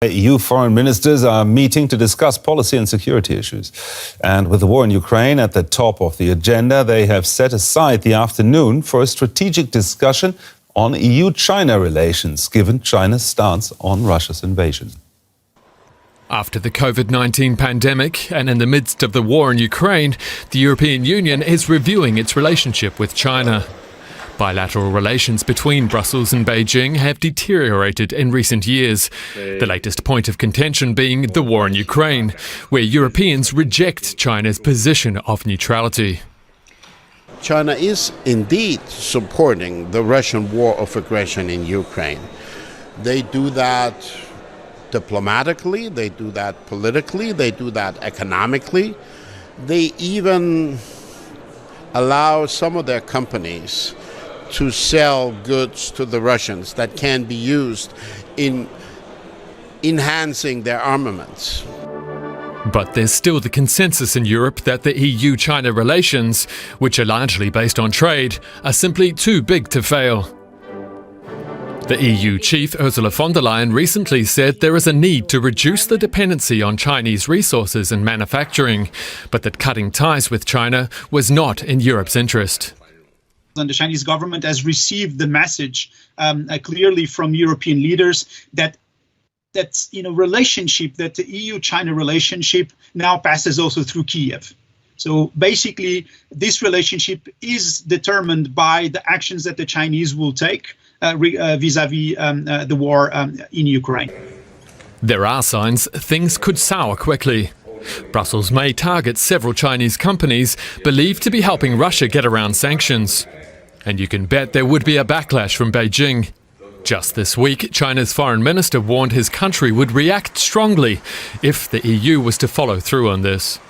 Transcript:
EU foreign ministers are meeting to discuss policy and security issues. And with the war in Ukraine at the top of the agenda, they have set aside the afternoon for a strategic discussion on EU-China relations, given China's stance on Russia's invasion. After the COVID-19 pandemic and in the midst of the war in Ukraine, the European Union is reviewing its relationship with China. Bilateral relations between Brussels and Beijing have deteriorated in recent years, the latest point of contention being the war in Ukraine, where Europeans reject China's position of neutrality. China is indeed supporting the Russian war of aggression in Ukraine. They do that diplomatically, they do that politically, they do that economically. They even allow some of their companies to sell goods to the Russians that can be used in enhancing their armaments. But there's still the consensus in Europe that the EU-China relations, which are largely based on trade, are simply too big to fail. The EU chief Ursula von der Leyen recently said there is a need to reduce the dependency on Chinese resources and manufacturing, but that cutting ties with China was not in Europe's interest. And the Chinese government has received the message clearly from European leaders that relationship, that the EU-China relationship now passes also through Kiev. So basically, this relationship is determined by the actions that the Chinese will take vis-à-vis the war in Ukraine. There are signs things could sour quickly. Brussels may target several Chinese companies believed to be helping Russia get around sanctions. And you can bet there would be a backlash from Beijing. Just this week, China's foreign minister warned his country would react strongly if the EU was to follow through on this.